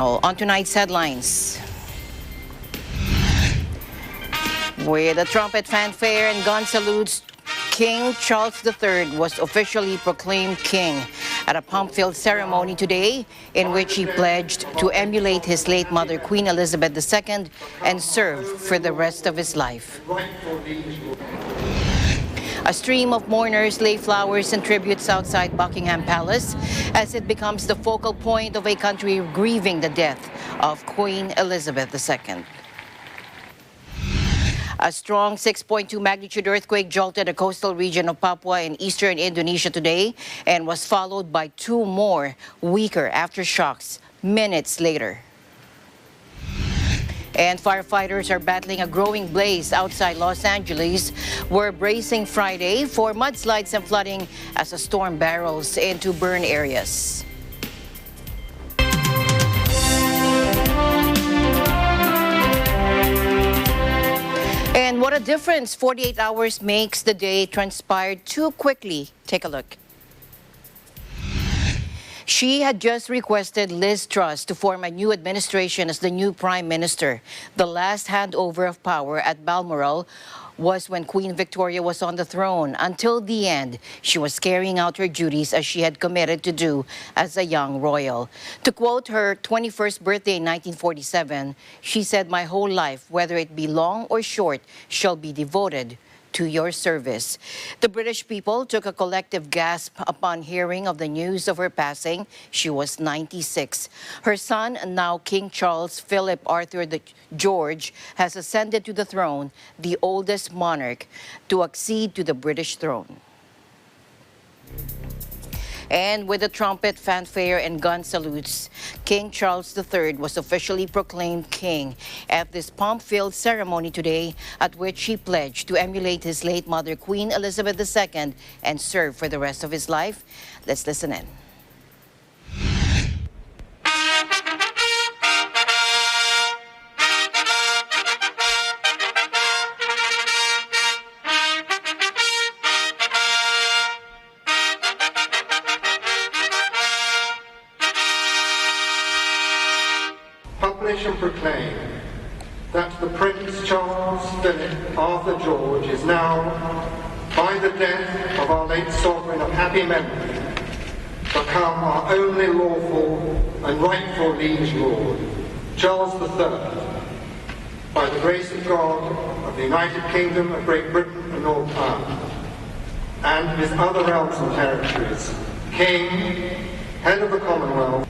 On tonight's headlines, with a trumpet fanfare and gun salutes, King Charles III was officially proclaimed king at a pomp-filled ceremony today in which he pledged to emulate his late mother, Queen Elizabeth II, and serve for the rest of his life. A stream of mourners lay flowers and tributes outside Buckingham Palace as it becomes the focal point of a country grieving the death of Queen Elizabeth II. A strong 6.2 magnitude earthquake jolted the coastal region of Papua in eastern Indonesia today and was followed by two more weaker aftershocks minutes later. And firefighters are battling a growing blaze outside Los Angeles. We're bracing Friday for mudslides and flooding as a storm barrels into burn areas. And what a difference 48 hours makes. The day transpired too quickly. Take a look. She had just requested Liz Truss to form a new administration as the new prime minister. The last handover of power at Balmoral was when Queen Victoria was on the throne. Until the end, she was carrying out her duties as she had committed to do as a young royal. To quote her 21st birthday in 1947, she said, "My whole life, whether it be long or short, shall be devoted to your service." The British people took a collective gasp upon hearing of the news of her passing. She was 96. Her son, now King Charles Philip Arthur George, has ascended to the throne, the oldest monarch to accede to the British throne. And with the trumpet, fanfare, and gun salutes, King Charles III was officially proclaimed king at this pomp-filled ceremony today, at which he pledged to emulate his late mother, Queen Elizabeth II, and serve for the rest of his life. Let's listen in. Publish and proclaim that the Prince Charles Philip Arthur George is now, by the death of our late sovereign of happy memory, become our only lawful and rightful liege lord, Charles III, by the grace of God, of the United Kingdom of Great Britain and Northern Ireland, and his other realms and territories, King, head of the Commonwealth,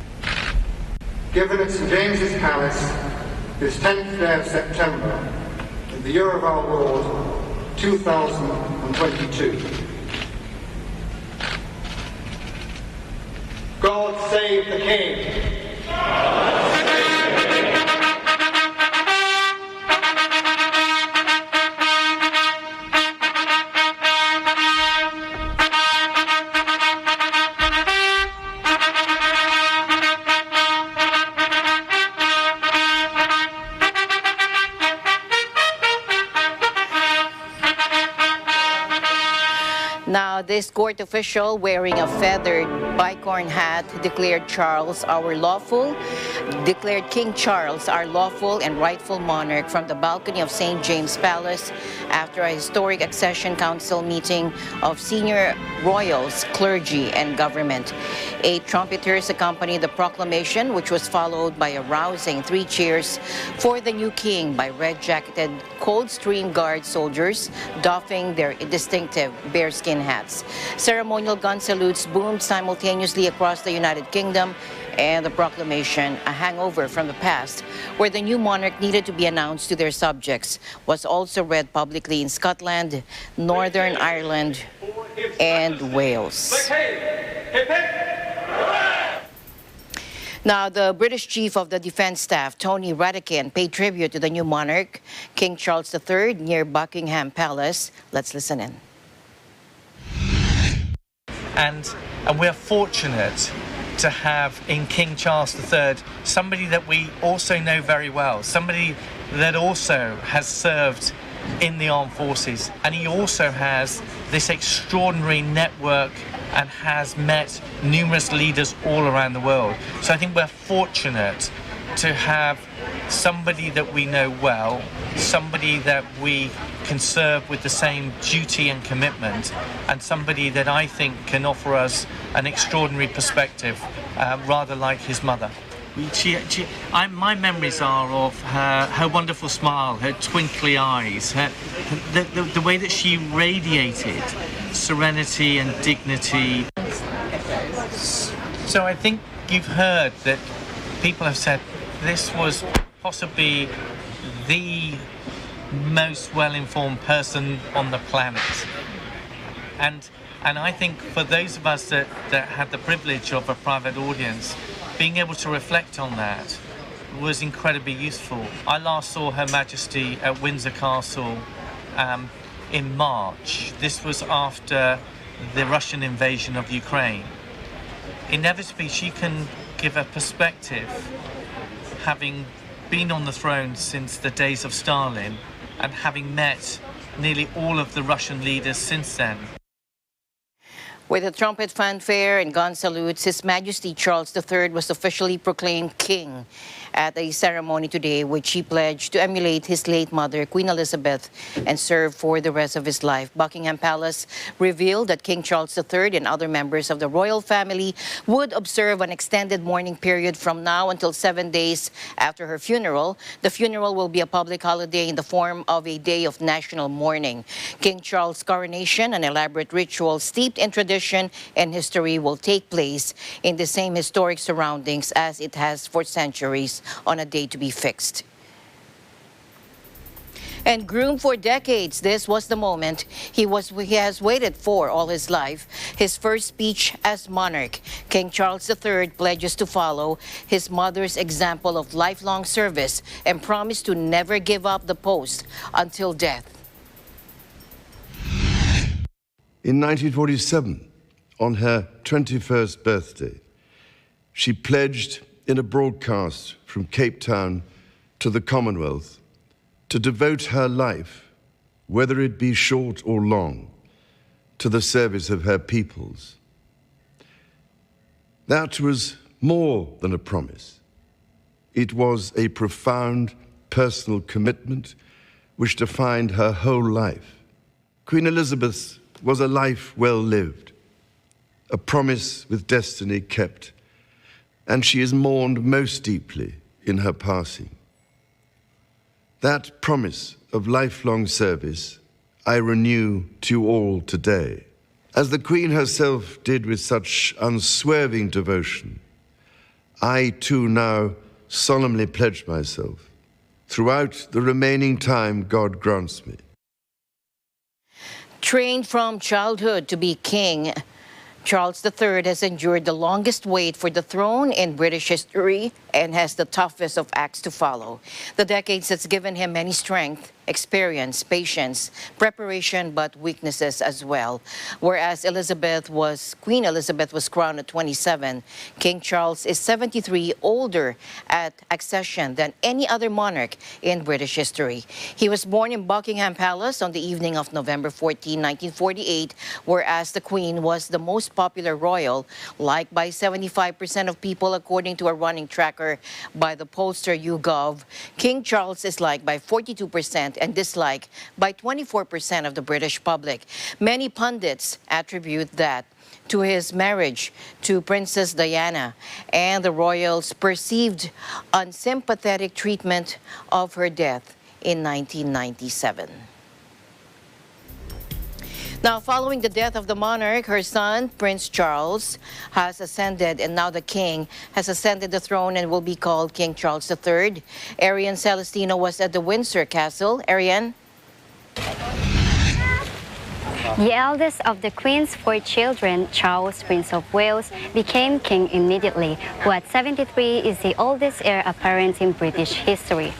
given at St James's Palace this 10th day of September in the year of our Lord 2022. God save the King! Now, this court official wearing a feathered bicorn hat declared King Charles our lawful and rightful monarch from the balcony of St. James Palace after a historic Accession Council meeting of senior royals, clergy, and government. 8 trumpeters accompanied the proclamation, which was followed by a rousing 3 cheers for the new king by red-jacketed Coldstream Guard soldiers doffing their distinctive bearskin hats. Ceremonial gun salutes boomed simultaneously across the United Kingdom, and the proclamation, a hangover from the past, where the new monarch needed to be announced to their subjects, was also read publicly in Scotland, Northern Ireland, and Wales. Now, the British Chief of the Defense Staff, Tony Radakin, paid tribute to the new monarch, King Charles III, near Buckingham Palace. Let's listen in. And we're fortunate to have in King Charles III somebody that we also know very well, somebody that also has served in the armed forces, and he also has this extraordinary network and has met numerous leaders all around the world. So I think we're fortunate to have somebody that we know well, somebody that we can serve with the same duty and commitment, and somebody that I think can offer us an extraordinary perspective, rather like his mother. My memories are of her wonderful smile, her twinkly eyes, the way that she radiated serenity and dignity. So I think you've heard that people have said this was possibly the most well-informed person on the planet. And I think for those of us that had the privilege of a private audience, being able to reflect on that was incredibly useful. I last saw Her Majesty at Windsor Castle in March. This was after the Russian invasion of Ukraine. Inevitably, she can give a perspective, having been on the throne since the days of Stalin and having met nearly all of the Russian leaders since then. With a trumpet fanfare and gun salutes, His Majesty Charles III was officially proclaimed king at a ceremony today, which he pledged to emulate his late mother, Queen Elizabeth, and serve for the rest of his life. Buckingham Palace revealed that King Charles III and other members of the royal family would observe an extended mourning period from now until 7 days after her funeral. The funeral will be a public holiday in the form of a day of national mourning. King Charles' coronation, an elaborate ritual steeped in tradition and history, will take place in the same historic surroundings as it has for centuries, on a day to be fixed. And groomed for decades, this was the moment he has waited for all his life. His first speech as monarch. King Charles III pledges to follow his mother's example of lifelong service and promised to never give up the post until death. In 1947, on her 21st birthday, she pledged in a broadcast from Cape Town to the Commonwealth to devote her life, whether it be short or long, to the service of her peoples. That was more than a promise. It was a profound personal commitment which defined her whole life. Queen Elizabeth was a life well lived, a promise with destiny kept, and she is mourned most deeply in her passing. That promise of lifelong service I renew to you all today. As the Queen herself did with such unswerving devotion, I too now solemnly pledge myself throughout the remaining time God grants me. Trained from childhood to be king, Charles III has endured the longest wait for the throne in British history and has the toughest of acts to follow. The decades has given him many strength, experience, patience, preparation, but weaknesses as well. Whereas Queen Elizabeth was crowned at 27, King Charles is 73, older at accession than any other monarch in British history. He was born in Buckingham Palace on the evening of November 14, 1948, whereas the Queen was the most popular royal, liked by 75% of people according to a running tracker by the pollster YouGov. King Charles is liked by 42% and disliked by 24% of the British public. Many pundits attribute that to his marriage to Princess Diana and the royals' perceived unsympathetic treatment of her death in 1997. Now, following the death of the monarch, her son, Prince Charles, has ascended, and now the king has ascended the throne and will be called King Charles III. Arian Celestino was at the Windsor Castle. Arian? The eldest of the Queen's 4 children, Charles, Prince of Wales, became king immediately, who at 73 is the oldest heir apparent in British history.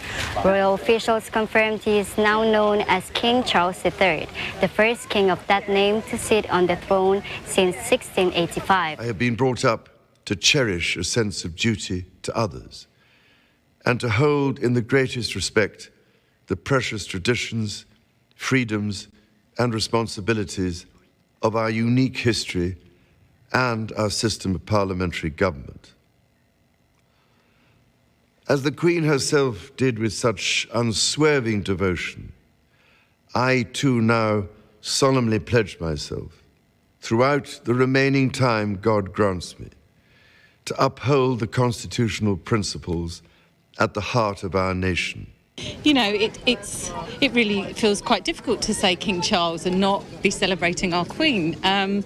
Royal officials confirmed he is now known as King Charles III, the first king of that name to sit on the throne since 1685. I have been brought up to cherish a sense of duty to others and to hold in the greatest respect the precious traditions, freedoms, and responsibilities of our unique history and our system of parliamentary government. As the Queen herself did with such unswerving devotion, I too now solemnly pledge myself, throughout the remaining time God grants me, to uphold the constitutional principles at the heart of our nation. You know, it really feels quite difficult to say King Charles and not be celebrating our Queen. And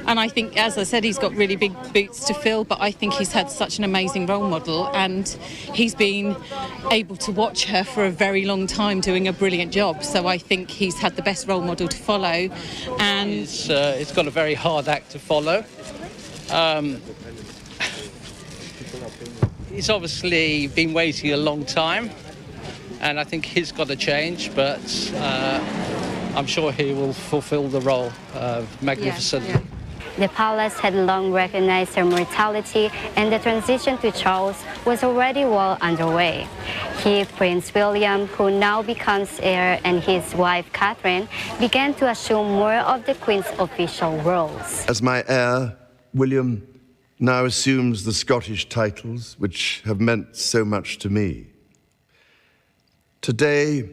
I think, as I said, he's got really big boots to fill, but I think he's had such an amazing role model, and he's been able to watch her for a very long time doing a brilliant job. So I think he's had the best role model to follow. And it's got a very hard act to follow. He's obviously been waiting a long time, and I think he's got to change, but I'm sure he will fulfill the role magnificently. Yeah. The palace had long recognized her mortality, and the transition to Charles was already well underway. He, Prince William, who now becomes heir, and his wife Catherine began to assume more of the Queen's official roles. As my heir, William now assumes the Scottish titles which have meant so much to me. Today,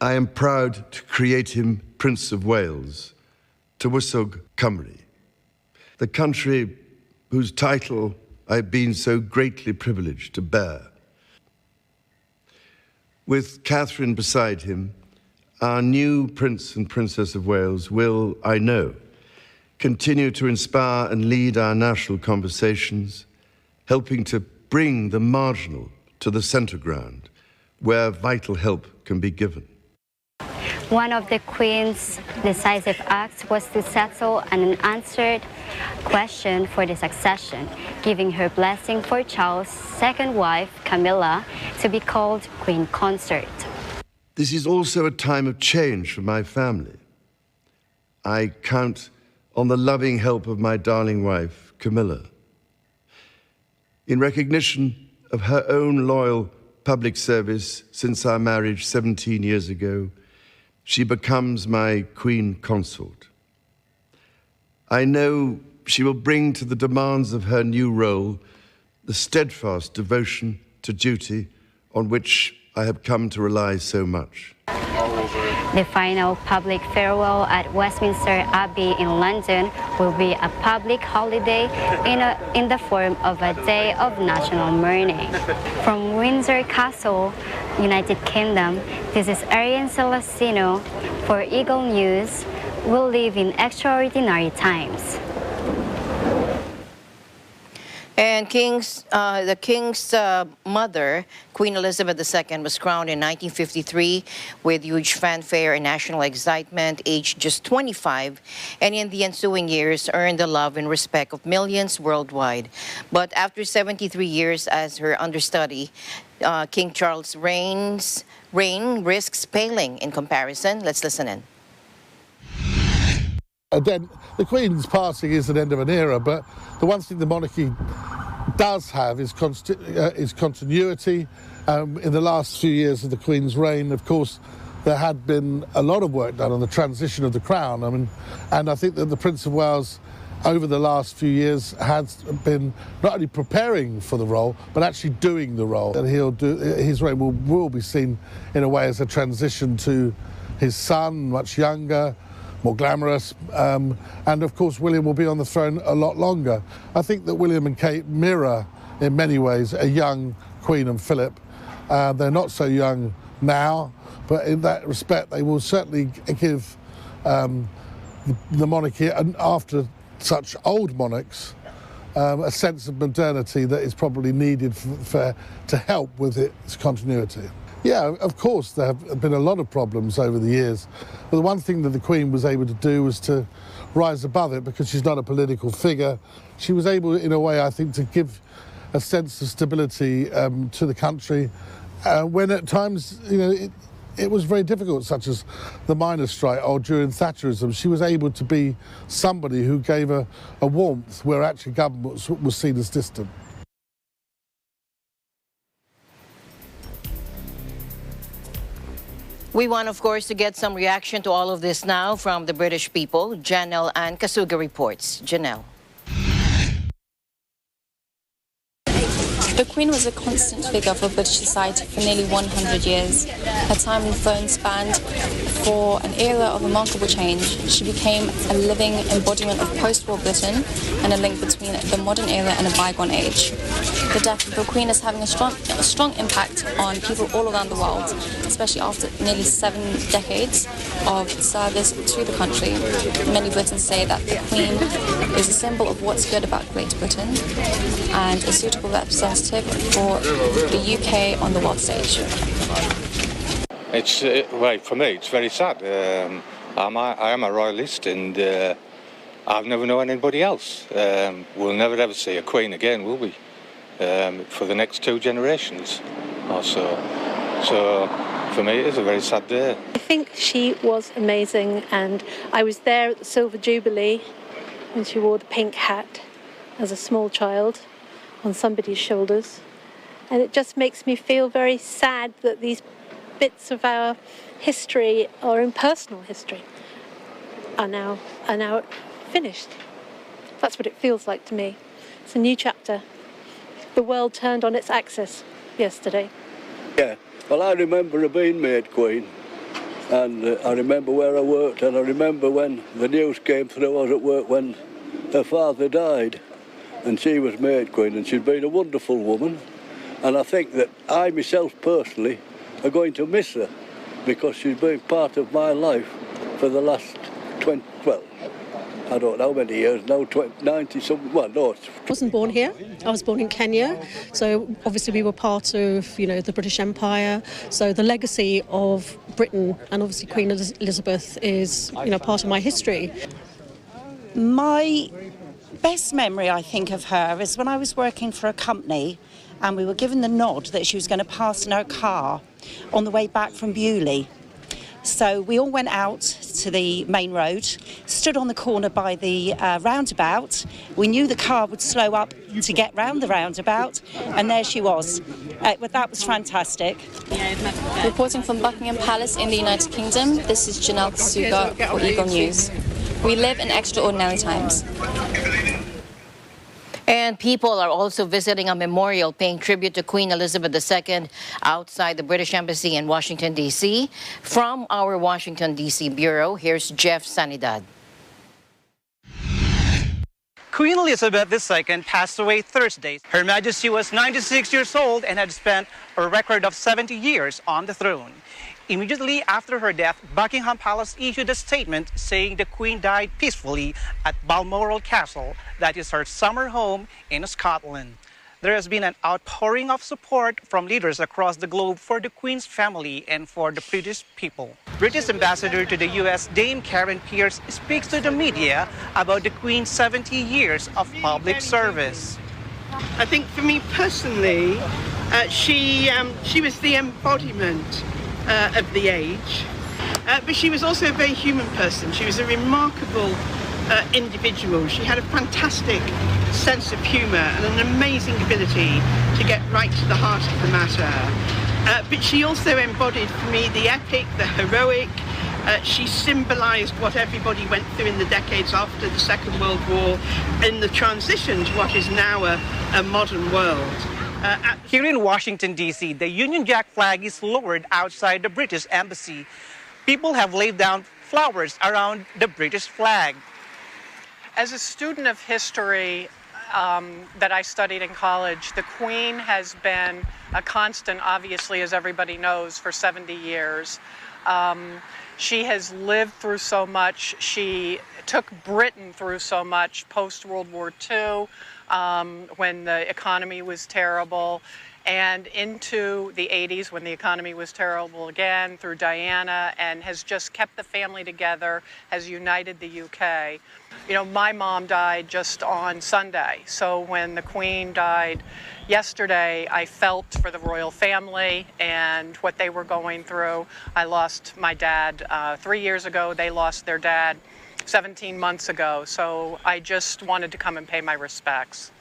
I am proud to create him Prince of Wales, Tywysog Cymru, the country whose title I've been so greatly privileged to bear. With Catherine beside him, our new Prince and Princess of Wales will, I know, continue to inspire and lead our national conversations, helping to bring the marginal to the centre ground, where vital help can be given. One of the Queen's decisive acts was to settle an unanswered question for the succession, giving her blessing for Charles' second wife, Camilla, to be called Queen Consort. This is also a time of change for my family. I count on the loving help of my darling wife, Camilla. In recognition of her own loyal public service since our marriage 17 years ago, she becomes my Queen Consort. I know she will bring to the demands of her new role the steadfast devotion to duty on which I have come to rely so much. The final public farewell at Westminster Abbey in London will be a public holiday in the form of a day of national mourning. From Windsor Castle, United Kingdom, this is Ariane Celestino for Eagle News. We live in extraordinary times. And the King's mother, Queen Elizabeth II, was crowned in 1953 with huge fanfare and national excitement, aged just 25, and in the ensuing years earned the love and respect of millions worldwide. But after 73 years as her understudy, King Charles' reign risks paling in comparison. Let's listen in. Again, the Queen's passing is an end of an era, but the one thing the monarchy does have is continuity. In the last few years of the Queen's reign, of course, there had been a lot of work done on the transition of the crown. And I think that the Prince of Wales, over the last few years, has been not only preparing for the role, but actually doing the role. And his reign will be seen in a way as a transition to his son, much younger, more glamorous, and of course William will be on the throne a lot longer. I think that William and Kate mirror in many ways a young Queen and Philip. They're not so young now, but in that respect they will certainly give the monarchy, and after such old monarchs, a sense of modernity that is probably needed to help with its continuity. Yeah, of course, there have been a lot of problems over the years. But the one thing that the Queen was able to do was to rise above it, because she's not a political figure. She was able, in a way, I think, to give a sense of stability to the country when at times, it was very difficult, such as the miners' strike or during Thatcherism. She was able to be somebody who gave a warmth where actually government was seen as distant. We want, of course, to get some reaction to all of this now from the British people. Janelle and Kasuga reports. Janelle. The Queen was a constant figure for British society for nearly 100 years. Her time on the throne spanned for an era of remarkable change. She became a living embodiment of post-war Britain and a link between the modern era and a bygone age. The death of the Queen is having a strong impact on people all around the world, especially after nearly 7 decades of service to the country. Many Britons say that the Queen is a symbol of what's good about Great Britain and a suitable representative for the UK on the world stage. It's well, for me, it's very sad. I am a royalist, and I've never known anybody else. We'll never ever see a Queen again, will we? For the next 2 generations or so. So for me, it is a very sad day. I think she was amazing, and I was there at the Silver Jubilee when she wore the pink hat as a small child on somebody's shoulders, and it just makes me feel very sad that these bits of our history, our own personal history, are now finished. That's what it feels like to me. It's a new chapter. The world turned on its axis yesterday. Yeah, well, I remember her being made Queen, and I remember where I worked, and I remember when the news came through. I was at work when her father died, and she was made Queen, and she'd been a wonderful woman, and I think that I myself personally are going to miss her because she's been part of my life for the last 20, well, I don't know how many years now, 90 something, well, no. I wasn't born here. I was born in Kenya. So obviously we were part of, the British Empire. So the legacy of Britain and obviously Queen Elizabeth is, part of my history. My best memory, I think, of her is when I was working for a company and we were given the nod that she was going to pass in her car on the way back from Bewley. So we all went out to the main road, stood on the corner by the roundabout. We knew the car would slow up to get round the roundabout, and there she was. But that was fantastic. Reporting from Buckingham Palace in the United Kingdom, this is Janelle Kasuga for Eagle News. We live in extraordinary times. And people are also visiting a memorial paying tribute to Queen Elizabeth II outside the British Embassy in Washington, D.C. From our Washington, D.C. Bureau, here's Jeff Sanidad. Queen Elizabeth II passed away Thursday. Her Majesty was 96 years old and had spent a record of 70 years on the throne. Immediately after her death, Buckingham Palace issued a statement saying the Queen died peacefully at Balmoral Castle, that is her summer home in Scotland. There has been an outpouring of support from leaders across the globe for the Queen's family and for the British people. British Ambassador to the U.S. Dame Karen Pierce speaks to the media about the Queen's 70 years of public service. I think for me personally, she was the embodiment of the age, but she was also a very human person. She was a remarkable individual. She had a fantastic sense of humour and an amazing ability to get right to the heart of the matter. But she also embodied for me the epic, the heroic. She symbolised what everybody went through in the decades after the Second World War in the transition to what is now a modern world. Here in Washington, D.C., the Union Jack flag is lowered outside the British Embassy. People have laid down flowers around the British flag. As a student of history that I studied in college, the Queen has been a constant, obviously, as everybody knows, for 70 years. She has lived through so much. She took Britain through so much post-World War II, when the economy was terrible, and into the 80s when the economy was terrible again, through Diana, and has just kept the family together, has united the UK. My mom died just on Sunday, so when the Queen died yesterday, I felt for the royal family and what they were going through. I lost my dad 3 years ago. They lost their dad 17 months ago, so I just wanted to come and pay my respects.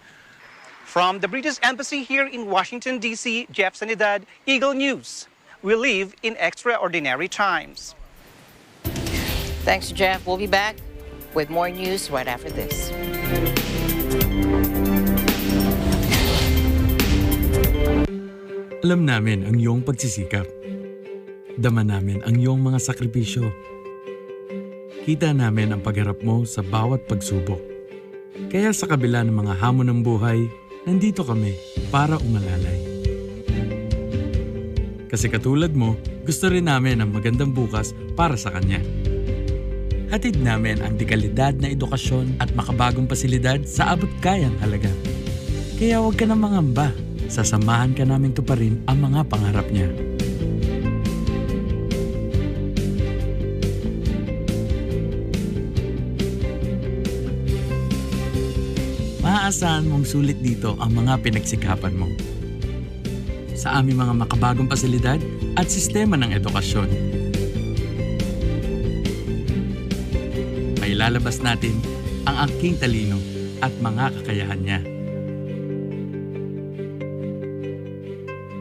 From the British Embassy here in Washington, D.C., Jeff Sanidad, Eagle News. We live in extraordinary times. Thanks, Jeff. We'll be back with more news right after this. Alam namin ang iyong pagsisikap. Dama namin ang iyong mga sakripisyo. Kita namin ang pagharap mo sa bawat pagsubok. Kaya sa kabila ng mga hamon ng buhay, nandito kami para umalalay. Kasi katulad mo, gusto rin namin ang magandang bukas para sa kanya. Hatid namin ang dekalidad na edukasyon at makabagong pasilidad sa abot kayang halaga. Kaya huwag ka na mangamba. Sasamahan ka namin tuparin ang mga pangarap niya. Maaasahan mong sulit dito ang mga pinagsikapan mo. Sa aming mga makabagong pasilidad at sistema ng edukasyon. May lalabas natin ang aking talino at mga kakayahan niya.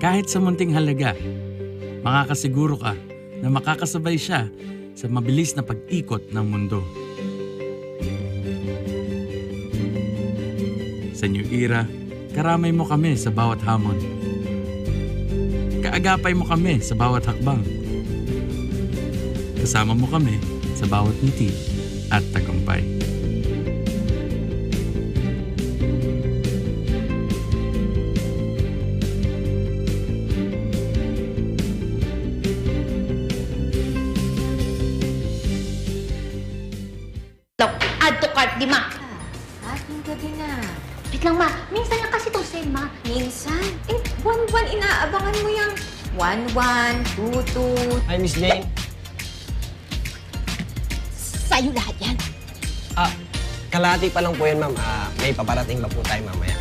Kahit sa munting halaga, makakasiguro ka na makakasabay siya sa mabilis na pag-ikot ng mundo. Sa New Era, karamay mo kami sa bawat hamon. Kaagapay mo kami sa bawat hakbang. Kasama mo kami sa bawat ngiti at tagumpay. Add to cart, di ma. Ating gabi na. Wait lang ma, minsan lang kasi itong sale ma. Minsan? Eh, buwan-buwan inaabangan mo yung 1-1, 2-2. Hi, Miss Jane. Sa'yo lahat yan. Kalahati pa lang po yan, ma'am. May paparating pa po tayo mamaya.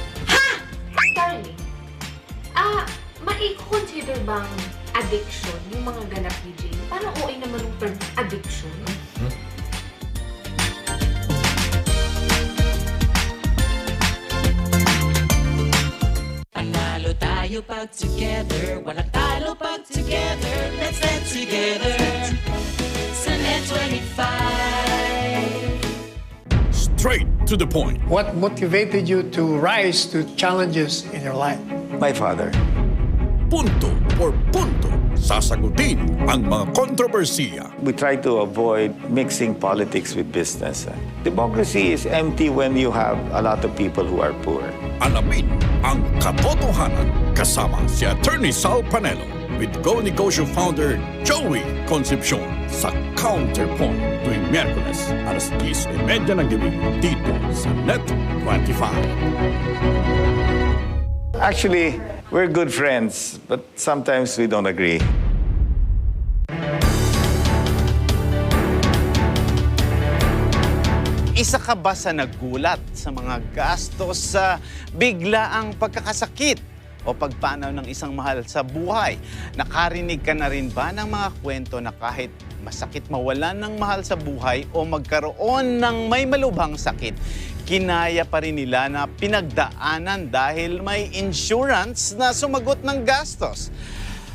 Darling, mai-consider bang addiction yung mga ganap ni Jane? Parang OA naman yung term addiction. Panalo tayo pag together, walang talo pag together. Let's stand together sa Net 25. Straight to the point. What motivated you to rise to challenges in your life? My father. Punto por punto, sasagutin ang mga kontrobersiya. We try to avoid mixing politics with business. Democracy is empty when you have a lot of people who are poor. Alamin ang katotohanan kasama si Attorney Sal Panelo with Go Negosyo founder Joey Concepcion sa Counterpoint tuwing Miyerkules alas 10:30 ng gabi dito sa Net 25. Actually, we're good friends, but sometimes we don't agree. Isa ka ba sa nagulat sa mga gastos sa biglaang pagkakasakit o pagpanaw ng isang mahal sa buhay? Nakarinig ka na rin ba ng mga kwento na kahit masakit mawalan ng mahal sa buhay o magkaroon ng may malubhang sakit, kinaya pa rin nila na pinagdaanan dahil may insurance na sumagot ng gastos?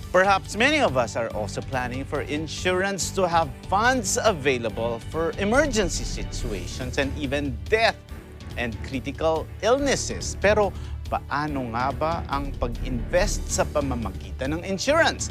Perhaps many of us are also planning for insurance to have funds available for emergency situations and even death and critical illnesses. Pero paano nga ba ang pag-invest sa pamamagitan ng insurance?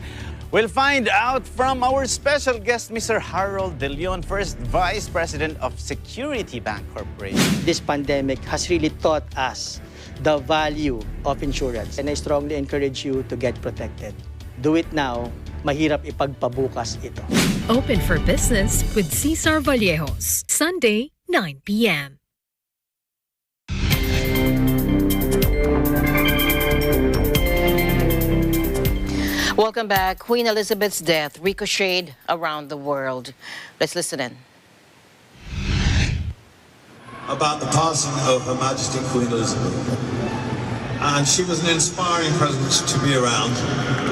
We'll find out from our special guest, Mr. Harold De Leon, First Vice President of Security Bank Corporation. This pandemic has really taught us the value of insurance, and I strongly encourage you to get protected. Do it now, mahirap ipagpabukas ito. Open for business with Cesar Vallejos, Sunday, 9 p.m. Welcome back. Queen Elizabeth's death ricocheted around the world. Let's listen in. About the passing of Her Majesty Queen Elizabeth. And she was an inspiring presence to be around.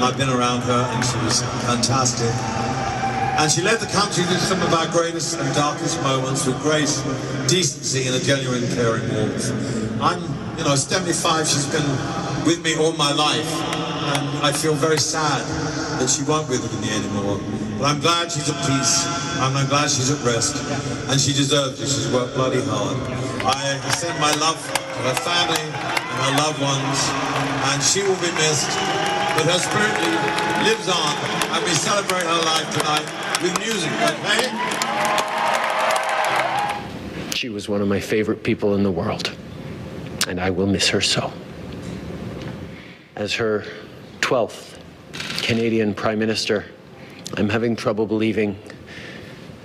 I've been around her and she was fantastic. And she led the country through some of our greatest and darkest moments with grace, decency and a genuine caring warmth. I'm, 75, she's been with me all my life. And I feel very sad that she won't be with me anymore. But I'm glad she's at peace. I'm glad she's at rest. And she deserves it. She's worked bloody hard. I send my love to her family and her loved ones. And she will be missed. but her spirit lives on, and we celebrate her life tonight with music, okay? She was one of my favorite people in the world, and I will miss her so. As her 12th Canadian Prime Minister, I'm having trouble believing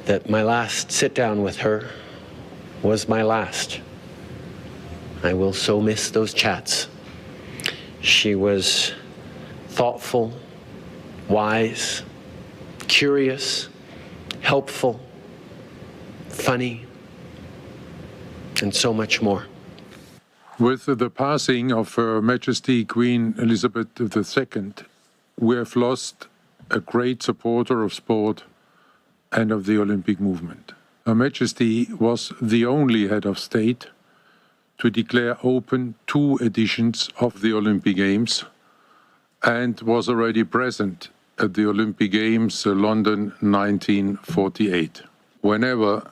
that my last sit-down with her was my last. I will so miss those chats. She was thoughtful, wise, curious, helpful, funny, and so much more. With the passing of Her Majesty Queen Elizabeth II, we have lost a great supporter of sport and of the Olympic movement. Her Majesty was the only head of state to declare open 2 editions of the Olympic Games and was already present at the Olympic Games London 1948. Whenever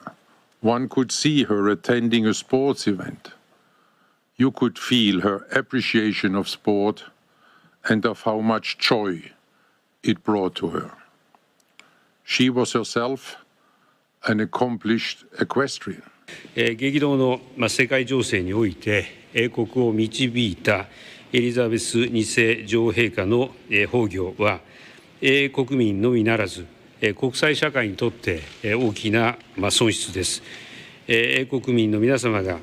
one could see her attending a sports event, you could feel her appreciation of sport and of how much joy it brought to her. She was herself an accomplished equestrian. 激動の世界情勢において英国を導いたエリザベス2世女王陛下の崩御は英国民のみならず国際社会にとって大きな損失です。英国民の皆様が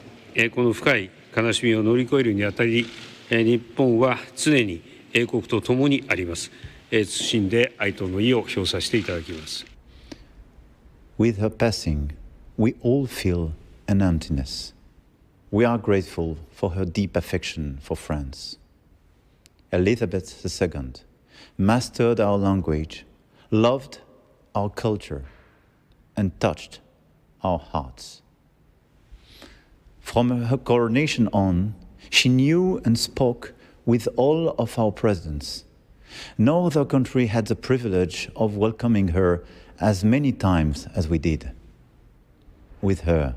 この深い悲しみを乗り越えるにあたり日本は常に英国と共にあります。謹んで哀悼の意を表させていただきます。With her passing, we all feel an emptiness. We are grateful for her deep affection for France. Elizabeth II mastered our language, loved our culture, and touched our hearts. From her coronation on, she knew and spoke with all of our presidents. No other country had the privilege of welcoming her as many times as we did. With her,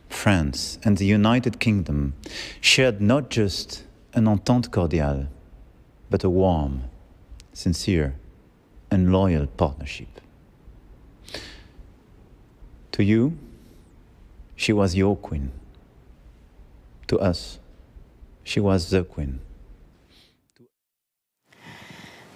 France and the United Kingdom shared not just an entente cordiale, but a warm, sincere, and loyal partnership. To you, she was your queen. To us, she was the queen.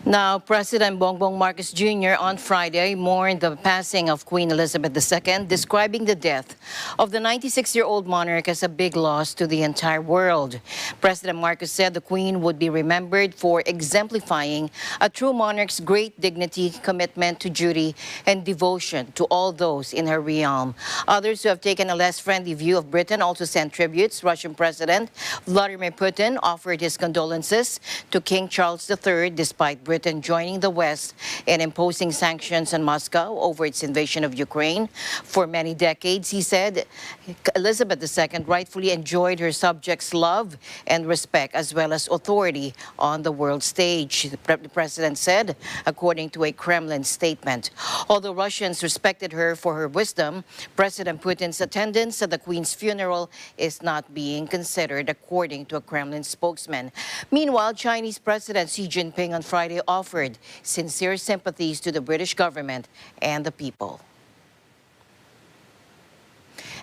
Now, President Bongbong Marcos Jr. on Friday mourned the passing of Queen Elizabeth II, describing the death of the 96-year-old monarch as a big loss to the entire world. President Marcos said the Queen would be remembered for exemplifying a true monarch's great dignity, commitment to duty, and devotion to all those in her realm. Others who have taken a less friendly view of Britain also sent tributes. Russian President Vladimir Putin offered his condolences to King Charles III despite Britain joining the West in imposing sanctions on Moscow over its invasion of Ukraine. For many decades, he said, Elizabeth II rightfully enjoyed her subjects' love and respect as well as authority on the world stage, the president said, according to a Kremlin statement. Although Russians respected her for her wisdom, President Putin's attendance at the Queen's funeral is not being considered, according to a Kremlin spokesman. Meanwhile, Chinese President Xi Jinping on Friday offered sincere sympathies to the British government and the people.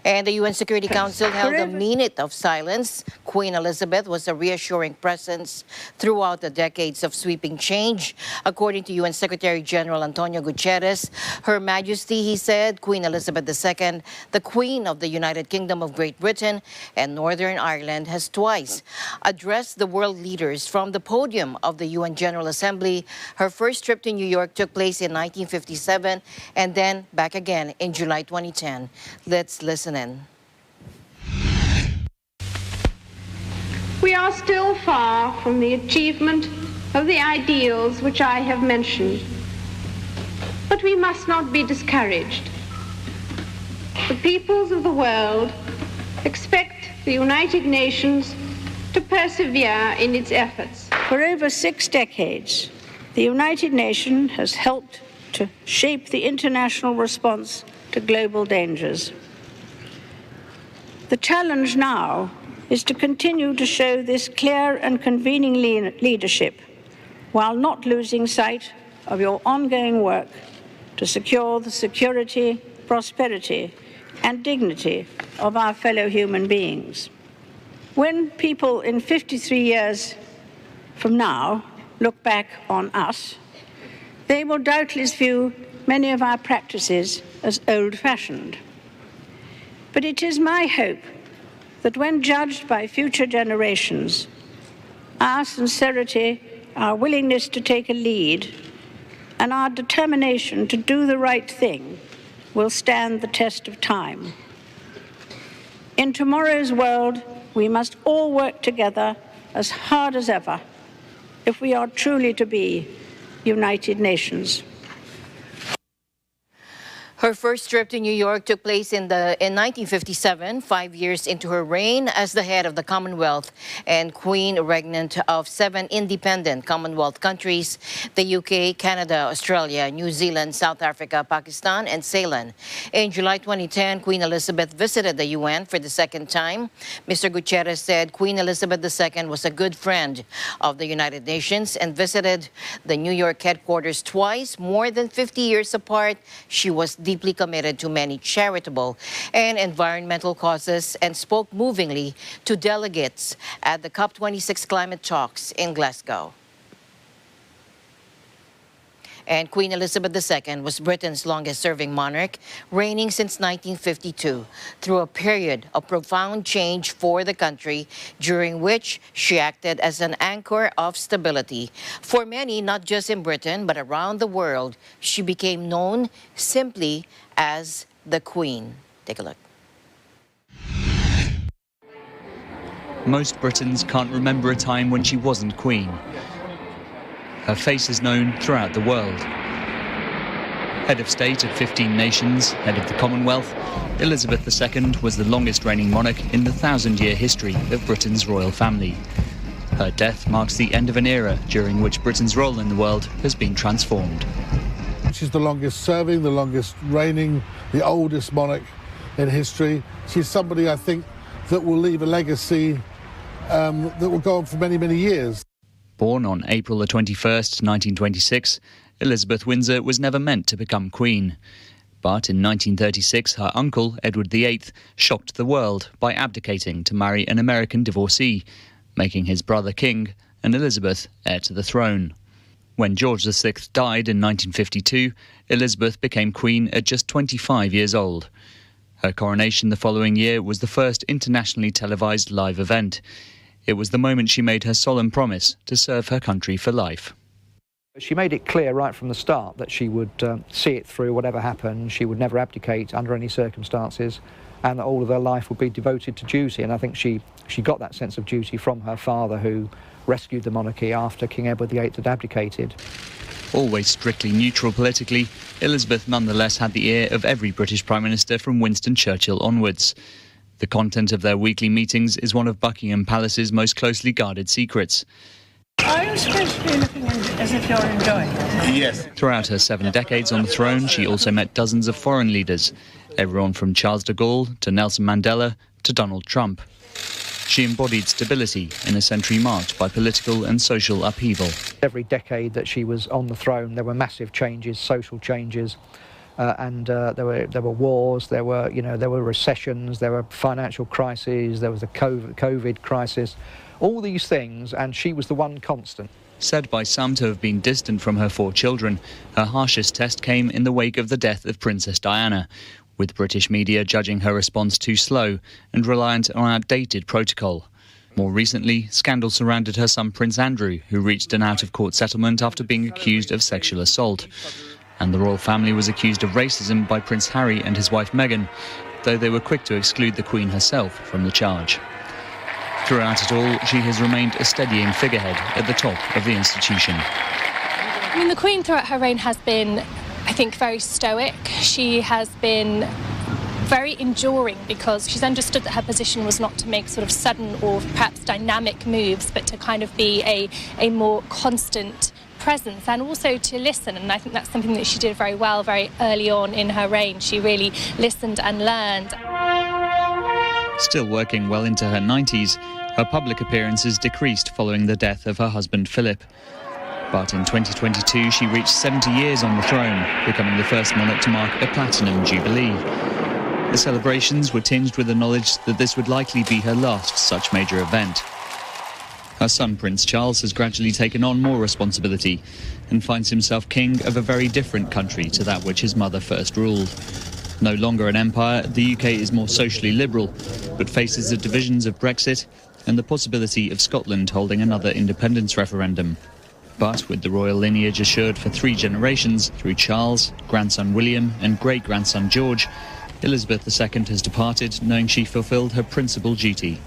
And the UN Security Council held a minute of silence. Queen Elizabeth was a reassuring presence throughout the decades of sweeping change. According to UN Secretary General Antonio Guterres, Her Majesty, he said, Queen Elizabeth II, the Queen of the United Kingdom of Great Britain and Northern Ireland, has twice addressed the world leaders from the podium of the UN General Assembly. Her first trip to New York took place in 1957 and then back again in July 2010. Let's listen in. We are still far from the achievement of the ideals which I have mentioned, but we must not be discouraged. The peoples of the world expect the United Nations to persevere in its efforts. For over 6 decades, the United Nations has helped to shape the international response to global dangers. The challenge now is to continue to show this clear and convening leadership while not losing sight of your ongoing work to secure the security, prosperity, and dignity of our fellow human beings. When people in 53 years from now look back on us, they will doubtless view many of our practices as old-fashioned. But it is my hope that when judged by future generations, our sincerity, our willingness to take a lead, and our determination to do the right thing will stand the test of time. In tomorrow's world, we must all work together as hard as ever if we are truly to be United Nations. Her first trip to New York took place in 1957, 5 years into her reign as the head of the Commonwealth and Queen Regnant of 7 independent Commonwealth countries, the UK, Canada, Australia, New Zealand, South Africa, Pakistan, and Ceylon. In July 2010, Queen Elizabeth visited the UN for the second time. Mr. Gutierrez said Queen Elizabeth II was a good friend of the United Nations and visited the New York headquarters twice, more than 50 years apart. She was deeply committed to many charitable and environmental causes and spoke movingly to delegates at the COP26 climate talks in Glasgow. And Queen Elizabeth II was Britain's longest-serving monarch, reigning since 1952, through a period of profound change for the country, during which she acted as an anchor of stability. For many, not just in Britain, but around the world, she became known simply as the Queen. Take a look. Most Britons can't remember a time when she wasn't Queen. Her face is known throughout the world. Head of state of 15 nations, head of the Commonwealth, Elizabeth II was the longest reigning monarch in the 1,000-year history of Britain's royal family. Her death marks the end of an era during which Britain's role in the world has been transformed. She's the longest serving, the longest reigning, the oldest monarch in history. She's somebody, I think, that will leave a legacy that will go on for many, many years. Born on April the 21st, 1926, Elizabeth Windsor was never meant to become Queen. But in 1936, her uncle, Edward VIII, shocked the world by abdicating to marry an American divorcee, making his brother king and Elizabeth heir to the throne. When George VI died in 1952, Elizabeth became Queen at just 25 years old. Her coronation the following year was the first internationally televised live event. It was the moment she made her solemn promise to serve her country for life. She made it clear right from the start that she would see it through whatever happened. She would never abdicate under any circumstances, and that all of her life would be devoted to duty. And I think she got that sense of duty from her father, who rescued the monarchy after King Edward VIII had abdicated. Always strictly neutral politically, Elizabeth nonetheless had the ear of every British Prime Minister from Winston Churchill onwards. The content of their weekly meetings is one of Buckingham Palace's most closely guarded secrets. Are you supposed to be looking as if you're enjoying it? Yes. Throughout her 7 decades on the throne, she also met dozens of foreign leaders, everyone from Charles de Gaulle to Nelson Mandela to Donald Trump. She embodied stability in a century marked by political and social upheaval. Every decade that she was on the throne, there were massive changes, social changes. And there were wars, there were recessions, there were financial crises, there was the COVID crisis, all these things, and she was the one constant. Said by some to have been distant from her 4 children, her harshest test came in the wake of the death of Princess Diana, with British media judging her response too slow and reliant on outdated protocol. More recently, scandal surrounded her son Prince Andrew, who reached an out-of-court settlement after being accused of sexual assault. And the royal family was accused of racism by Prince Harry and his wife Meghan, though they were quick to exclude the Queen herself from the charge. Throughout it all, she has remained a steadying figurehead at the top of the institution. I mean, the Queen throughout her reign has been, I think, very stoic. She has been very enduring because she's understood that her position was not to make sort of sudden or perhaps dynamic moves, but to kind of be a more constant presence and also to listen, and I think that's something that she did very well very early on in her reign. She really listened and learned. Still working well into her 90s, her public appearances decreased following the death of her husband Philip. But in 2022, she reached 70 years on the throne, becoming the first monarch to mark a platinum jubilee. The celebrations were tinged with the knowledge that this would likely be her last such major event. Her son, Prince Charles, has gradually taken on more responsibility and finds himself king of a very different country to that which his mother first ruled. No longer an empire, the UK is more socially liberal, but faces the divisions of Brexit and the possibility of Scotland holding another independence referendum. But with the royal lineage assured for 3 generations through Charles, grandson William and great-grandson George, Elizabeth II has departed knowing she fulfilled her principal duty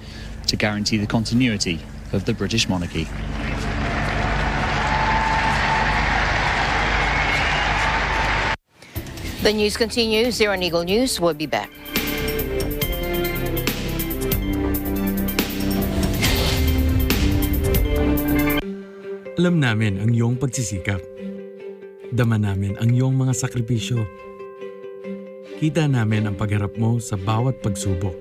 to guarantee the continuity of the British monarchy. The news continues. Zero Eagle News will be back. Alam namin ang iyong pagsisikap. Dama namin ang iyong mga sakripisyo. Kita namin ang pagharap mo sa bawat pagsubok.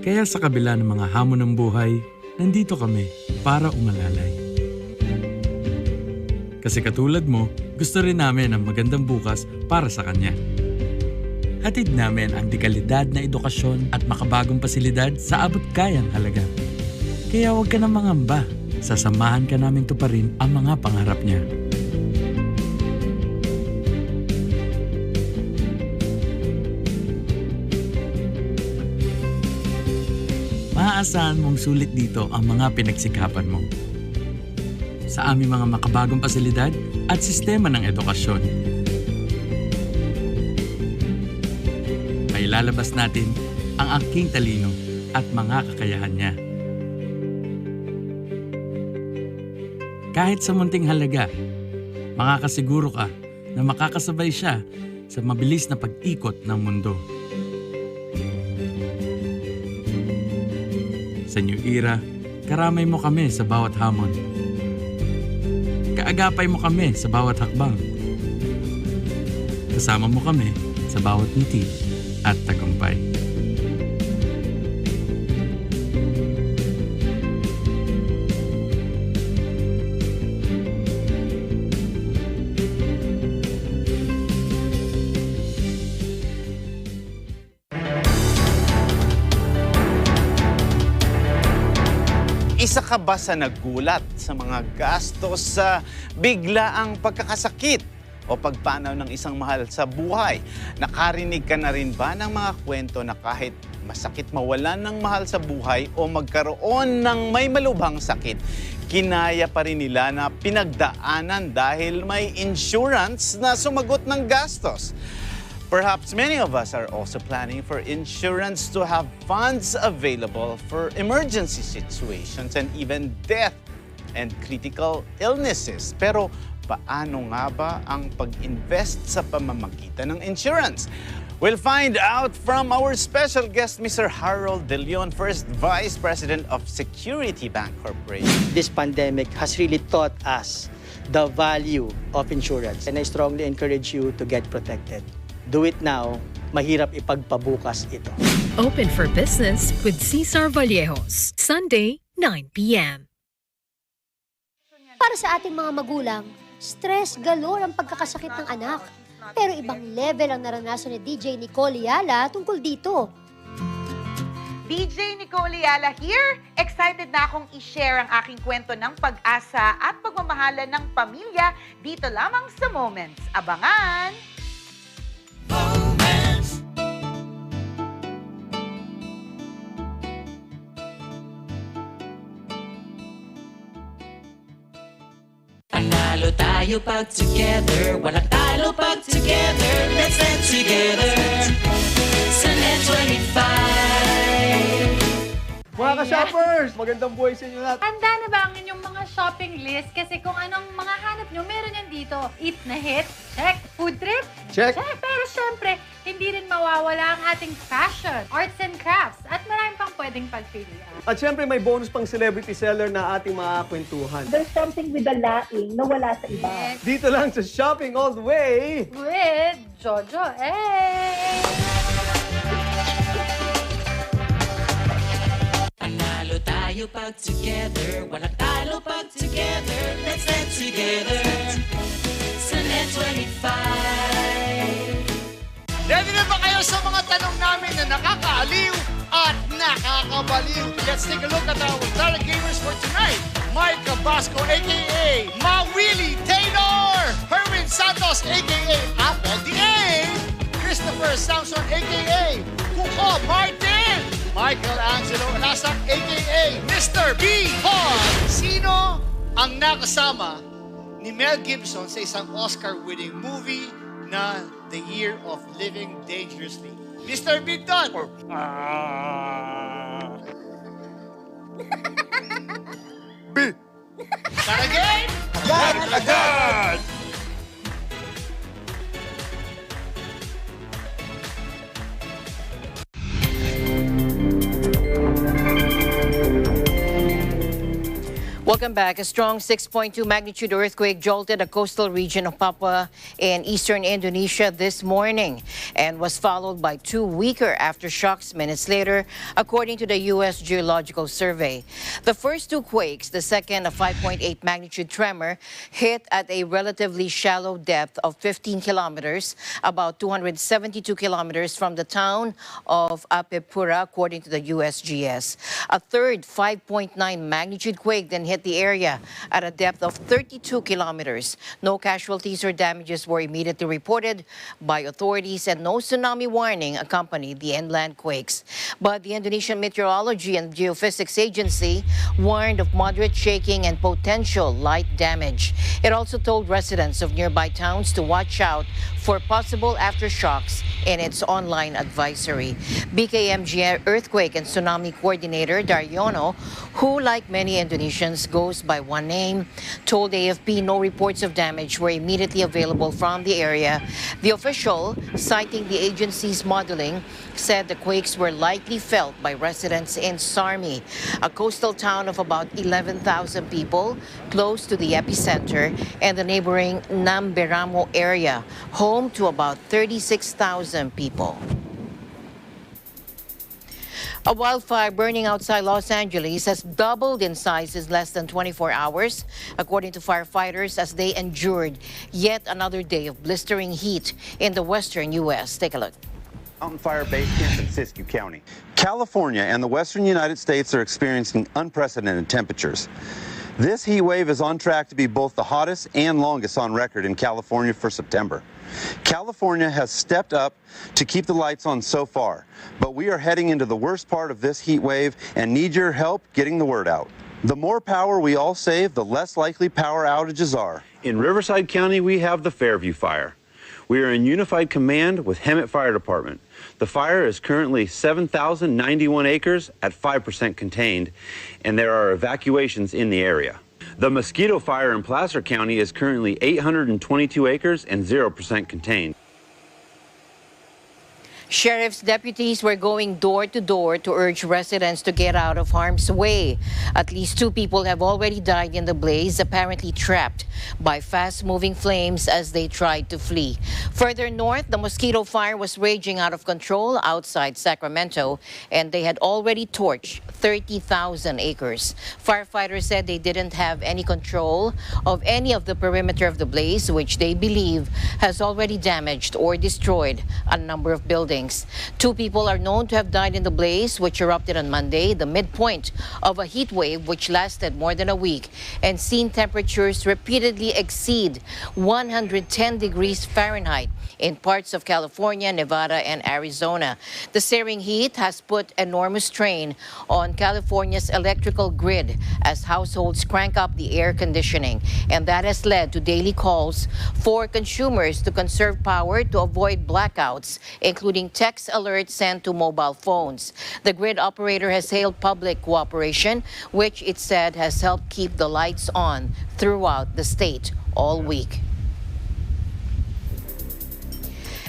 Kaya sa kabila ng mga hamon ng buhay, nandito kami para umalalay. Kasi katulad mo, gusto rin namin ang magandang bukas para sa kanya. Hatid namin ang dekalidad na edukasyon at makabagong pasilidad sa abot kayang halaga. Kaya huwag ka na mangamba. Sasamahan ka namin tuparin ang mga pangarap niya. Maaasahan mong sulit dito ang mga pinagsikapan mo. Sa aming mga makabagong pasilidad at sistema ng edukasyon. May lalabas natin ang aking talino at mga kakayahan niya. Kahit sa munting halaga, makakasiguro ka na makakasabay siya sa mabilis na pag-ikot ng mundo. Sa new era, karamay mo kami sa bawat hamon. Kaagapay mo kami sa bawat hakbang. Kasama mo kami sa bawat ngiti at tagumpay. Isa ka ba sa nagulat sa mga gastos sa biglaang pagkakasakit o pagpanaw ng isang mahal sa buhay? Nakarinig ka na rin ba ng mga kwento na kahit masakit mawalan ng mahal sa buhay o magkaroon ng may malubhang sakit, kinaya pa rin nila na pinagdaanan dahil may insurance na sumagot ng gastos? Perhaps many of us are also planning for insurance to have funds available for emergency situations and even death and critical illnesses. Pero paano nga ba ang pag-invest sa pamamagitan ng insurance? We'll find out from our special guest, Mr. Harold De Leon, First Vice President of Security Bank Corporation. This pandemic has really taught us the value of insurance, and I strongly encourage you to get protected. Do it now, mahirap ipagpabukas ito. Open for Business with Cesar Vallejos, Sunday, 9 p.m. Para sa ating mga magulang, stress galore ang pagkakasakit ng anak. Pero ibang level ang naranasan ni DJ Nicole Yala tungkol dito. DJ Nicole Yala here. Excited na akong i-share ang aking kwento ng pag-asa at pagmamahalan ng pamilya dito lamang sa Moments. Abangan! Panalo tayo pag together, walang talo pag together. Let's stand together sa Net 25. Mga ka-shoppers, magandang buhay sa inyo lahat. Handa na ba ang inyong mga shopping list? Kasi kung anong mga hanap nyo, meron yan dito. Eat na hit, check. Food trip, check. Pero syempre, hindi rin mawawala ang ating fashion, arts and crafts, at marami pang pwedeng pagpilian. At syempre, may bonus pang celebrity seller na ating mga kwentuhan. There's something with the laing na wala sa iba. Yes. Dito lang sa Shopping All the Way with Jojo A. Panalo tayo pag together. Wala tayo pag together. Let's stand together. Sa Net 25. Ready na ba kayo sa mga tanong namin na nakakaaliw at nakakabaliw? Let's take a look at our talent gamers for tonight. Mike Basco, a.k.a. Ma Willie Taylor. Herwin Santos, a.k.a. Apple D.A. Christopher Samson, a.k.a. Kuko Martin. Michael Angelo Lasak, a.k.a. Mr. B. Hall. Sino ang nakasama ni Mel Gibson sa isang Oscar-winning movie na The Year of Living Dangerously? Mr. Bigton. B. Not again? Agad! Welcome back. A strong 6.2 magnitude earthquake jolted a coastal region of Papua in eastern Indonesia this morning and was followed by two weaker aftershocks minutes later, according to the U.S. Geological Survey. The first two quakes, the second a 5.8 magnitude tremor, hit at a relatively shallow depth of 15 kilometers, about 272 kilometers from the town of Apepura, according to the USGS. A third 5.9 magnitude quake then hit the area at a depth of 32 kilometers. No casualties or damages were immediately reported by authorities, and no tsunami warning accompanied the inland quakes. But the Indonesian Meteorology and Geophysics Agency warned of moderate shaking and potential light damage. It also told residents of nearby towns to watch out for possible aftershocks in its online advisory. BKMG Earthquake and Tsunami Coordinator Daryono, who like many Indonesians goes by one name, told AFP no reports of damage were immediately available from the area. The official, citing the agency's modeling, said the quakes were likely felt by residents in Sarmi, a coastal town of about 11,000 people close to the epicenter, and the neighboring Namberamo area, home to about 36,000 people. A wildfire burning outside Los Angeles has doubled in size in less than 24 hours, according to firefighters, as they endured yet another day of blistering heat in the western U.S. Take a look. Mountain Fire Base Camp in Siskiyou County. California and the western United States are experiencing unprecedented temperatures. This heat wave is on track to be both the hottest and longest on record in California for September. California has stepped up to keep the lights on so far, but we are heading into the worst part of this heat wave and need your help getting the word out. The more power we all save, the less likely power outages are. In Riverside County, we have the Fairview Fire. We are in unified command with Hemet Fire Department. The fire is currently 7,091 acres at 5% contained, and there are evacuations in the area. The Mosquito Fire in Placer County is currently 822 acres and 0% contained. Sheriff's deputies were going door to door to urge residents to get out of harm's way. At least two people have already died in the blaze, apparently trapped by fast-moving flames as they tried to flee. Further north, the Mosquito Fire was raging out of control outside Sacramento, and they had already torched 30,000 acres. Firefighters said they didn't have any control of any of the perimeter of the blaze, which they believe has already damaged or destroyed a number of buildings. Two people are known to have died in the blaze, which erupted on Monday, the midpoint of a heat wave which lasted more than a week and seen temperatures repeatedly exceed 110 degrees Fahrenheit in parts of California, Nevada, and Arizona. The searing heat has put enormous strain on California's electrical grid as households crank up the air conditioning, and that has led to daily calls for consumers to conserve power to avoid blackouts, including text alerts sent to mobile phones. The grid operator has hailed public cooperation, which it said has helped keep the lights on throughout the state all week.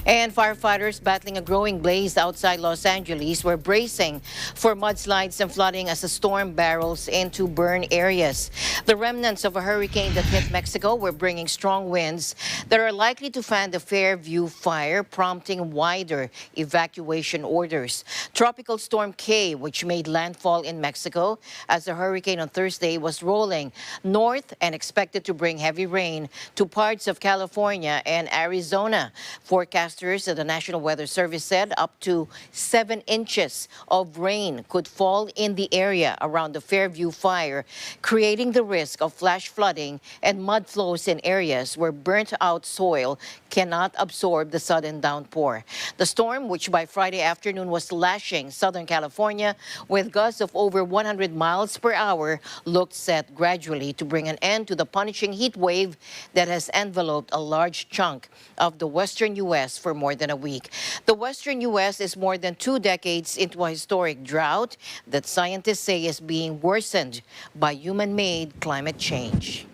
And firefighters battling a growing blaze outside Los Angeles were bracing for mudslides and flooding as the storm barrels into burn areas. The remnants of a hurricane that hit Mexico were bringing strong winds that are likely to fan the Fairview fire, prompting wider evacuation orders. Tropical Storm K, which made landfall in Mexico as the hurricane on Thursday, was rolling north and expected to bring heavy rain to parts of California and Arizona. Forecasters at the National Weather Service said up to 7 inches of rain could fall in the area around the Fairview fire, creating the risk of flash flooding and mud flows in areas where burnt-out soil cannot absorb the sudden downpour. The storm, which by Friday afternoon was lashing Southern California with gusts of over 100 miles per hour, looked set gradually to bring an end to the punishing heat wave that has enveloped a large chunk of the western U.S. for more than a week. The western U.S. is more than 2 decades into a historic drought that scientists say is being worsened by human-made climate change.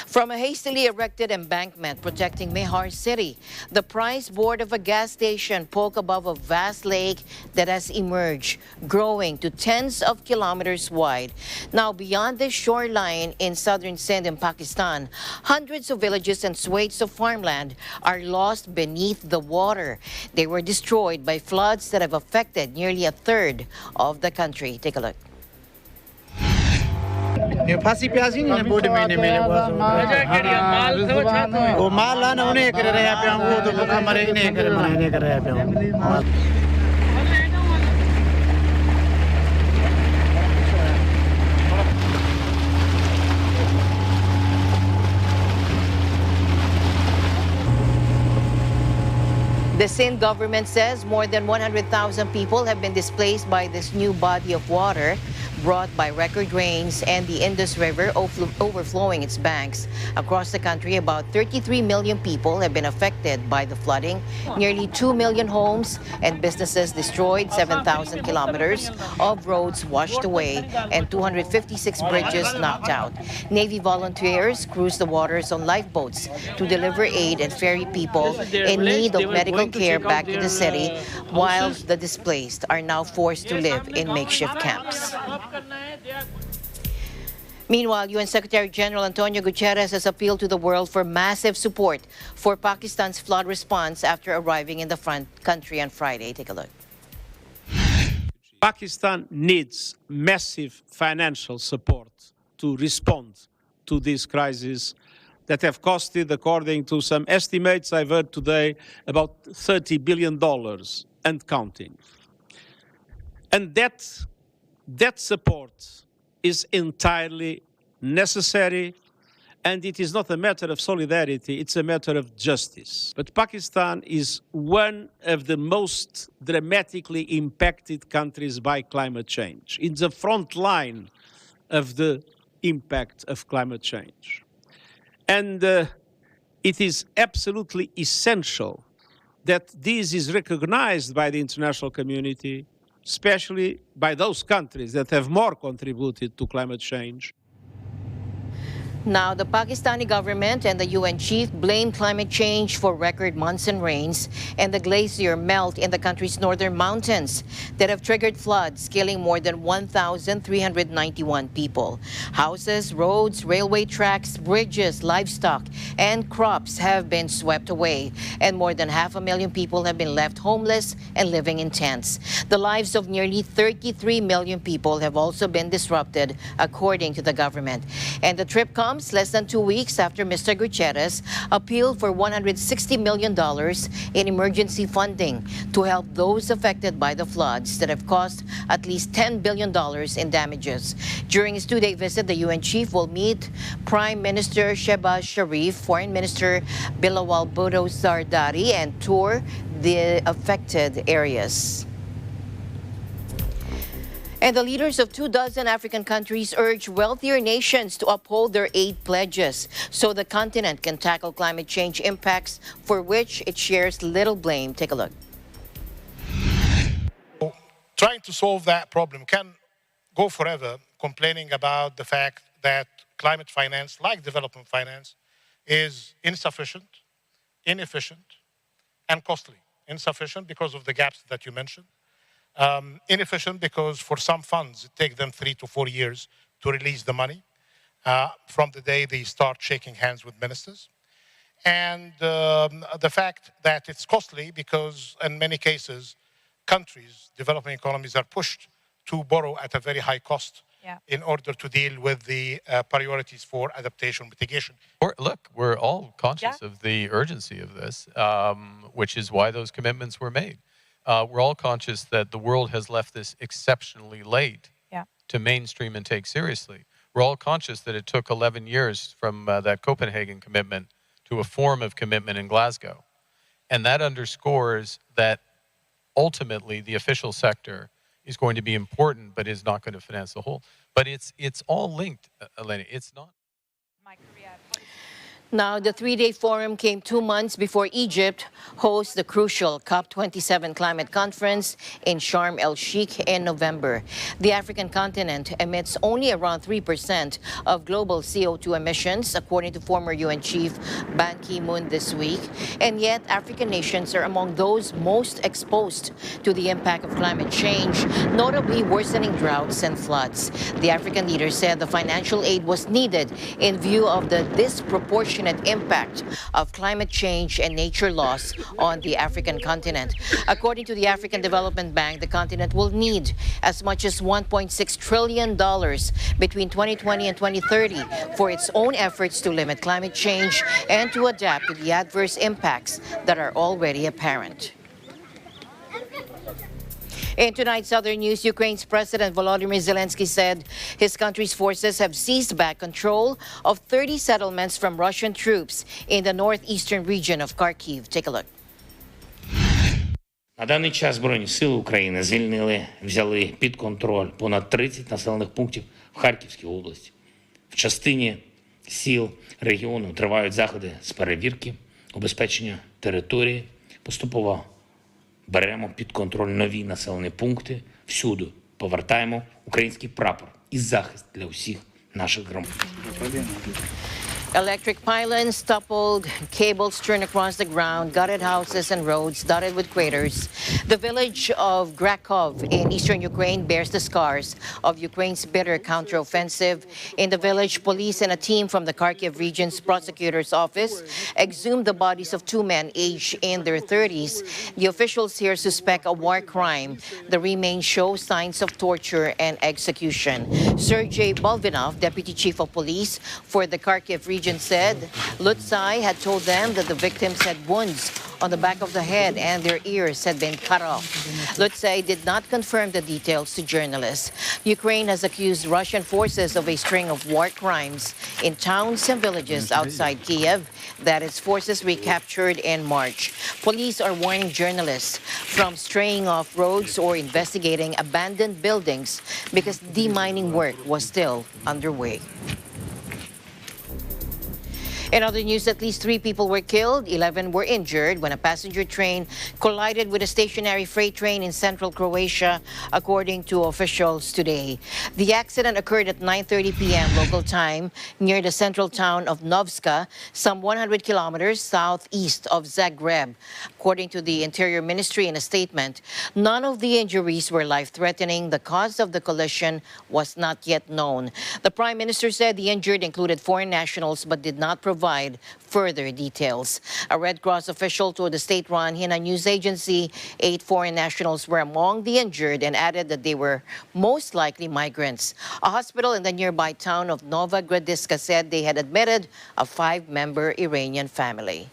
From a hastily erected embankment protecting Mehar City, the price board of a gas station poke above a vast lake that has emerged, growing to tens of kilometers wide. Now, beyond the shoreline in southern Sindh in Pakistan, hundreds of villages and swathes of farmland are lost beneath the water. They were destroyed by floods that have affected nearly a third of the country. Take a look. फांसी प्यासी नहीं बूढ़े महीने में वो माल आना उन्हें कर रहे हैं वो तो भूखा मरे नहीं कर रहे हैं The Sindh government says more than 100,000 people have been displaced by this new body of water brought by record rains and the Indus River overflowing its banks. Across the country, about 33 million people have been affected by the flooding. Nearly 2 million homes and businesses destroyed, 7,000 kilometers of roads washed away, and 256 bridges knocked out. Navy volunteers cruise the waters on lifeboats to deliver aid and ferry people in need of medical care back to the city, while the displaced are now forced to live in makeshift camps. Meanwhile, UN Secretary General Antonio Guterres has appealed to the world for massive support for Pakistan's flood response after arriving in the front country on Friday. Take a look. Pakistan needs massive financial support to respond to this crisis that have costed, according to some estimates I've heard today, about $30 billion and counting. And that support is entirely necessary, and it is not a matter of solidarity, it's a matter of justice. But Pakistan is one of the most dramatically impacted countries by climate change. It's the front line of the impact of climate change. And it is absolutely essential that this is recognized by the international community, especially by those countries that have more contributed to climate change. Now, the Pakistani government and the UN chief blame climate change for record monsoon rains and the glacier melt in the country's northern mountains that have triggered floods, killing more than 1,391 people. Houses, roads, railway tracks, bridges, livestock, and crops have been swept away, and more than 500,000 people have been left homeless and living in tents. The lives of nearly 33 million people have also been disrupted, according to the government. And the trip comes less than 2 weeks after Mr. Guterres appealed for $160 million in emergency funding to help those affected by the floods that have cost at least $10 billion in damages. During his 2-day visit, the UN chief will meet Prime Minister Shehbaz Sharif, Foreign Minister Bilawal Bhutto Zardari, and tour the affected areas. And the leaders of 24 African countries urge wealthier nations to uphold their aid pledges so the continent can tackle climate change impacts for which it shares little blame. Take a look. Trying to solve that problem can go forever, complaining about the fact that climate finance, like development finance, is insufficient, inefficient, and costly. Insufficient because of the gaps that you mentioned. Inefficient because for some funds, it takes them 3 to 4 years to release the money from the day they start shaking hands with ministers. And the fact that it's costly because in many cases, countries, developing economies are pushed to borrow at a very high cost in order to deal with the priorities for adaptation mitigation. Look, we're all conscious of the urgency of this, which is why those commitments were made. We're all conscious that the world has left this exceptionally late to mainstream and take seriously. We're all conscious that it took 11 years from that Copenhagen commitment to a form of commitment in Glasgow. And that underscores that ultimately the official sector is going to be important, but is not going to finance the whole. But it's all linked, Elena. It's not. Now, the three-day forum came 2 months before Egypt hosts the crucial COP27 climate conference in Sharm el-Sheikh in November. The African continent emits only around 3% of global CO2 emissions, according to former UN Chief Ban Ki-moon this week. And yet, African nations are among those most exposed to the impact of climate change, notably worsening droughts and floods. The African leader said the financial aid was needed in view of the disproportionate impact of climate change and nature loss on the African continent. According to the African Development Bank, the continent will need as much as $1.6 trillion between 2020 and 2030 for its own efforts to limit climate change and to adapt to the adverse impacts that are already apparent. In tonight's other news, Ukraine's President Volodymyr Zelensky said his country's forces have seized back control of 30 settlements from Russian troops in the northeastern region of Kharkiv. Take a look. На даний час Збройні сили України взяли під контроль понад 30 населених пунктів в Харківській області. В частині сіл регіону тривають заходи з перевірки, убезпечення території, поступово беремо під контроль нові населені пункти, всюди повертаємо український прапор і захист для усіх наших громадян. Electric pylons toppled, cables strewn across the ground, gutted houses and roads dotted with craters. The village of Grakov in eastern Ukraine bears the scars of Ukraine's bitter counteroffensive. In the village, police and a team from the Kharkiv region's prosecutor's office exhumed the bodies of 2 men aged in their 30s. The officials here suspect a war crime. The remains show signs of torture and execution. Sergei Bolvinov, deputy chief of police for the Kharkiv region, said Lutsai had told them that the victims had wounds on the back of the head and their ears had been cut off. Lutsai did not confirm the details to journalists. Ukraine has accused Russian forces of a string of war crimes in towns and villages outside Kiev that its forces recaptured in March. Police are warning journalists from straying off roads or investigating abandoned buildings because demining work was still underway. In other news, at least 3 people were killed, 11 were injured when a passenger train collided with a stationary freight train in central Croatia, according to officials today. The accident occurred at 9:30 p.m. local time near the central town of Novska, some 100 kilometers southeast of Zagreb. According to the Interior Ministry in a statement, none of the injuries were life-threatening. The cause of the collision was not yet known. The Prime Minister said the injured included foreign nationals but did not provide further details. A Red Cross official told the state-run Hina news agency 8 foreign nationals were among the injured and added that they were most likely migrants. A hospital in the nearby town of Nova Gradiska said they had admitted a 5-member Iranian family.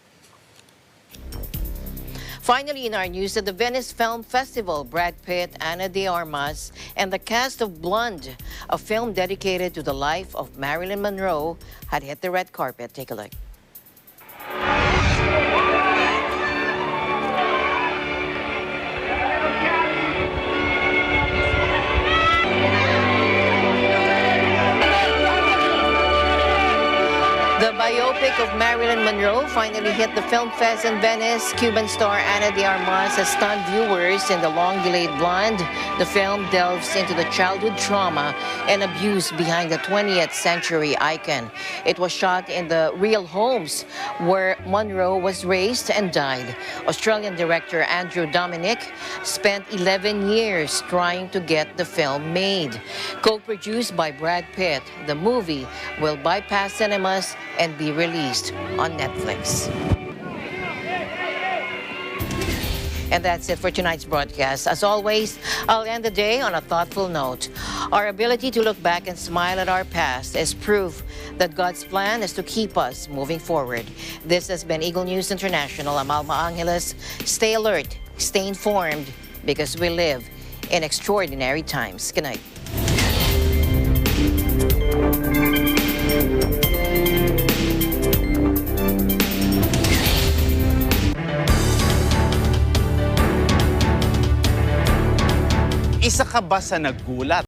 Finally, in our news, at the Venice Film Festival, Brad Pitt, Ana de Armas, and the cast of Blonde, a film dedicated to the life of Marilyn Monroe, had hit the red carpet. Take a look. The biopic of Marilyn Monroe finally hit the film fest in Venice. Cuban star Ana de Armas has stunned viewers in The Long-Delayed Blonde. The film delves into the childhood trauma and abuse behind the 20th century icon. It was shot in the real homes where Monroe was raised and died. Australian director Andrew Dominic spent 11 years trying to get the film made. Co-produced by Brad Pitt, the movie will bypass cinemas and be released on Netflix. And that's it for tonight's broadcast. As always, I'll end the day on a thoughtful note. Our ability to look back and smile at our past is proof that God's plan is to keep us moving forward. This has been Eagle News International. I'm Alma Angeles. Stay alert, stay informed, because we live in extraordinary times. Good night. Isa ka ba sa nagulat